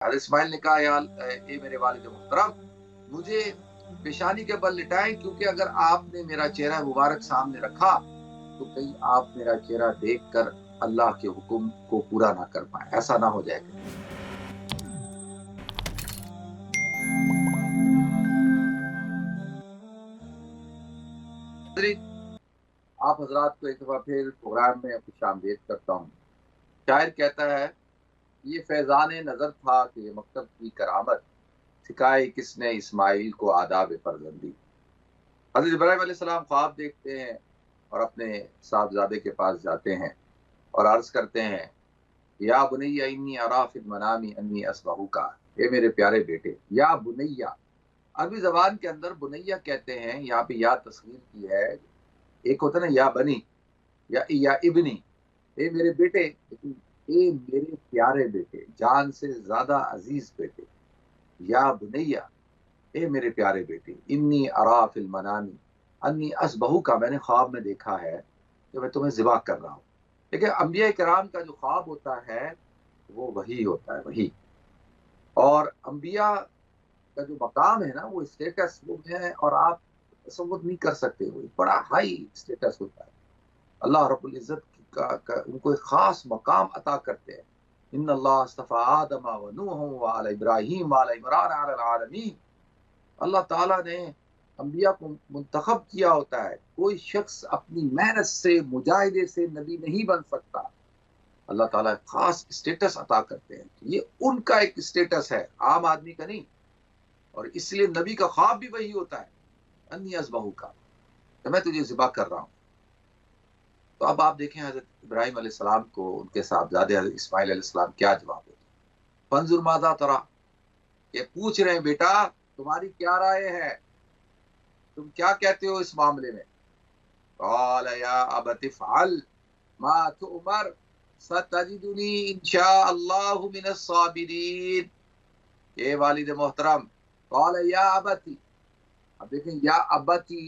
حضرت اسماعیل نے کہا اے میرے والد محترم مجھے پیشانی کے بل لٹائیں، کیونکہ اگر آپ نے میرا چہرہ مبارک سامنے رکھا تو کہیں آپ میرا چہرہ دیکھ کر اللہ کے حکم کو پورا نہ کر پائیں، ایسا نہ ہو جائے گا۔ آپ حضرات کو ایک دفعہ پھر پروگرام میں خوش آمدید کرتا ہوں۔ شاعر کہتا ہے یہ فیضان نظر تھا کہ یہ مکتب کی کرامت، سکھائے کس نے اسماعیل کو آداب فرزندی۔ حضرت ابراہیم علیہ السلام خواب دیکھتے ہیں اور اپنے صاحبزادے کے پاس جاتے ہیں اور عرض کرتے ہیں یا بنیا انی ارا فی المنام انی اصبحک، اے میرے پیارے بیٹے۔ یا بنیا عربی زبان کے اندر بنیا کہتے ہیں، یہاں پہ یا تصغیر کی ہے، ایک ہوتا ہے نا یا بنی یا ابنی، اے میرے بیٹے، لیکن اے میرے پیارے بیٹے، جان سے زیادہ عزیز بیٹے۔ یا بنیا اے میرے پیارے بیٹے، انی ارا فی المنام انی اصبحک، میں نے خواب میں دیکھا ہے کہ میں تمہیں ذبح کر رہا ہوں۔ لیکن انبیاء کرام کا جو خواب ہوتا ہے وہ وہی ہوتا ہے، وہی۔ اور انبیاء کا جو مقام ہے نا، وہ اسٹیٹس وہ ہے، اور آپ تصور نہیں کر سکتے، وہ بڑا ہائی اسٹیٹس ہوتا ہے۔ اللہ رب العزت کا ان کو ایک خاص مقام عطا کرتے ہیں۔ ان اللہ اصطفیٰ آدم و نوح و آل ابراہیم و آل عمران علی العالمین۔ اللہ تعالیٰ نے انبیاء کو منتخب کیا ہوتا ہے، کوئی شخص اپنی محنت سے مجاہدے سے نبی نہیں بن سکتا۔ اللہ تعالیٰ خاص اسٹیٹس عطا کرتے ہیں، یہ ان کا ایک اسٹیٹس ہے، عام آدمی کا نہیں۔ اور اس لیے نبی کا خواب بھی وہی ہوتا ہے، انی اصبحو کا، کہ میں تجھے ذبح کر رہا ہوں۔ تو اب آپ دیکھیں حضرت ابراہیم علیہ السلام کو ان کے صاحبزادے حضرت اسماعیل علیہ السلام کیا جواب دیتے ہیں۔ فانظر ماذا ترى، یہ پوچھ رہے ہیں بیٹا تمہاری کیا رائے ہے، تم کیا کہتے ہو اس معاملے میں۔ قال یا ابت افعل ما تؤمر ستجدنی انشاء اللہ من الصابرین۔ اے والد محترم، قال یا ابتی، اب دیکھیں یا ابتی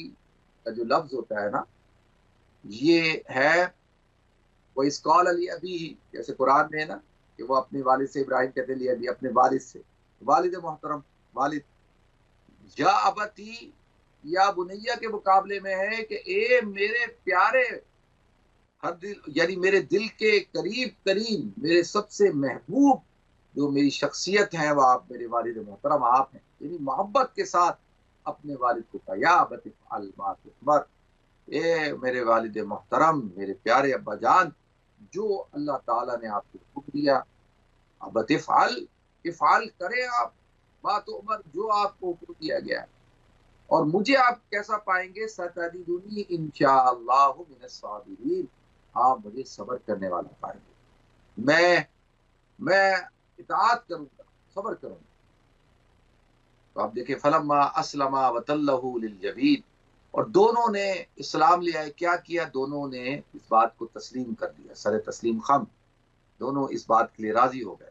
کا جو لفظ ہوتا ہے نا، یہ ہے وہ اس قال علی ابی، جیسے قرآن میں ہے نا کہ وہ اپنے والد سے، ابراہیم کہتے ہیں ابھی اپنے والد سے، والد محترم والد۔ یا ابتی یا بنیا کے مقابلے میں ہے کہ اے میرے پیارے، ہر دل یعنی میرے دل کے قریب ترین، میرے سب سے محبوب جو میری شخصیت ہے وہ آپ میرے والد محترم آپ ہیں، یعنی محبت کے ساتھ اپنے والد کو کہا یا ابت افعل ما تؤمر، اے میرے والد محترم، میرے پیارے ابا جان، جو اللہ تعالیٰ نے آپ کو حکم دیا، ابت افعل، افعال کریں آپ، ما تؤمر، جو آپ کو حکم دیا گیا ہے، اور مجھے آپ کیسا پائیں گے، ستجدنی انشاءاللہ من الصابرین، آپ مجھے صبر کرنے والا پائیں گے، میں اطاعت کروں گا، صبر کروں گا۔ تو آپ دیکھیں فلما اسلما وتلہ للجبین، اور دونوں نے اسلام لے آئے، کیا کیا، دونوں نے اس بات کو تسلیم کر دیا، سر تسلیم خم، دونوں اس بات کے لیے راضی ہو گئے۔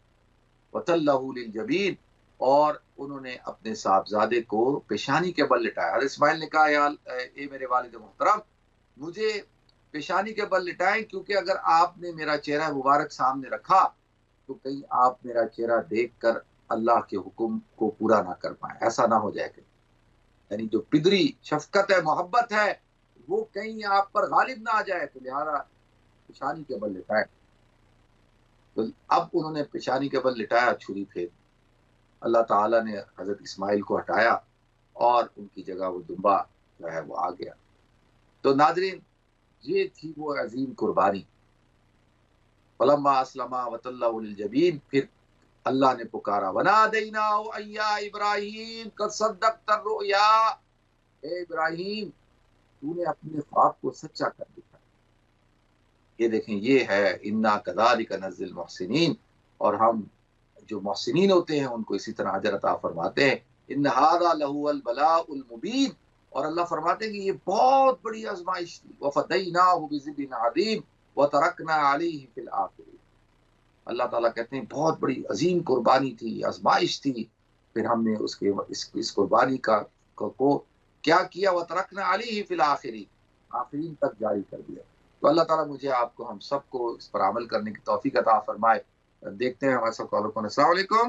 وتلہ للجبین، اور انہوں نے اپنے صاحبزادے کو پیشانی کے بل لٹایا۔ حضرت اسماعیل نے کہا اے میرے والد محترم مجھے پیشانی کے بل لٹائیں، کیونکہ اگر آپ نے میرا چہرہ مبارک سامنے رکھا تو کہیں آپ میرا چہرہ دیکھ کر اللہ کے حکم کو پورا نہ کر پائیں، ایسا نہ ہو جائے کہ یعنی جو پدری شفقت ہے، محبت ہے، وہ کہیں آپ پر غالب نہ آ جائے، تو لہذا پیشانی کے بل لٹائے۔ تو اب انہوں نے پیشانی کے بل لٹایا، چھری پھیر، اللہ تعالیٰ نے حضرت اسماعیل کو ہٹایا اور ان کی جگہ وہ دمبا جو ہے وہ آ گیا۔ تو ناظرین، یہ تھی وہ عظیم قربانی۔ فلما اسلما وتلہ للجبین، پھر اللہ نے پکارا ونادیناہ ان یا ابراہیم قد صدقت الرؤیا، اے ابراہیم تو نے اپنے خواب کو سچا کر دیا۔ یہ دیکھیں، یہ ہے انا کذالک نجزی المحسنین، اور ہم جو محسنین ہوتے ہیں ان کو اسی طرح اجر عطا فرماتے ہیں۔ ان ھذا لہو البلاء المبین، اور اللہ فرماتے ہیں کہ یہ بہت بڑی آزمائش تھی، وفدیناہ بذبح عظیم وترکنا علیہ فی الآخرین۔ اللہ تعالیٰ کہتے ہیں بہت بڑی عظیم قربانی تھی، آزمائش تھی، پھر ہم نے اس قربانی کو کیا کیا، وترکنا علیہ فی الآخرین، آخرین تک جاری کر دیا۔ تو اللہ تعالیٰ مجھے آپ کو، ہم سب کو اس پر عمل کرنے کی توفیق عطا فرمائے۔ دیکھتے ہیں ہمارے سب کالر کو۔ السلام علیکم۔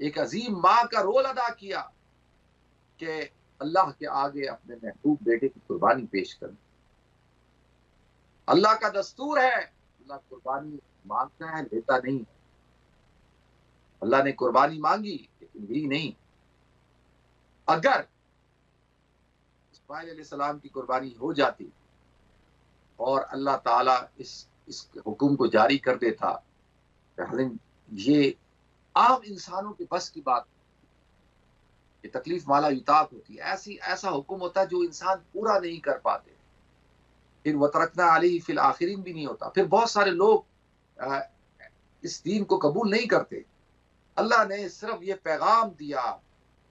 ایک عظیم ماں کا رول ادا کیا کہ اللہ کے آگے اپنے محبوب بیٹے کی قربانی پیش کریں. اللہ کا دستور ہے، اللہ قربانی مانگتا ہے، لیتا نہیں. اللہ نے قربانی مانگی لیکن لی نہیں. اگر اسماعیل علیہ السلام کی قربانی ہو جاتی اور اللہ تعالیٰ اس حکم کو جاری کر دیتا، یہ عام انسانوں کے بس کی بات، یہ تکلیف مالا یطاق ہوتی ہے. ایسا حکم ہوتا ہے جو انسان پورا نہیں کر پاتے. پھر وترکنا علیہ فی الآخرین بھی نہیں ہوتا. پھر بہت سارے لوگ اس دین کو قبول نہیں کرتے. اللہ نے صرف یہ پیغام دیا،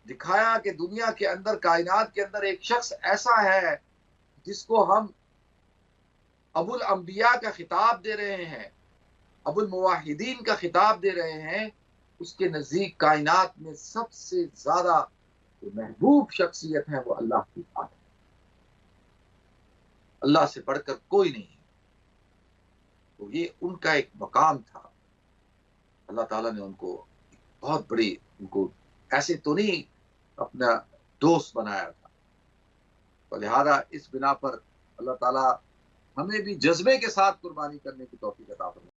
دکھایا کہ دنیا کے اندر، کائنات کے اندر ایک شخص ایسا ہے جس کو ہم ابو الانبیاء کا خطاب دے رہے ہیں، ابو الموحدین کا خطاب دے رہے ہیں. اس کے نزدیک کائنات میں سب سے زیادہ جو محبوب شخصیت ہے وہ اللہ کی ذات ہے. اللہ سے بڑھ کر کوئی نہیں. تو یہ ان کا ایک مقام تھا. اللہ تعالیٰ نے ان کو بہت بڑی، ان کو ایسے تو نہیں اپنا دوست بنایا تھا. تو لہذا اس بنا پر اللہ تعالیٰ ہمیں بھی جذبے کے ساتھ قربانی کرنے کی توفیق عطا فرمائے.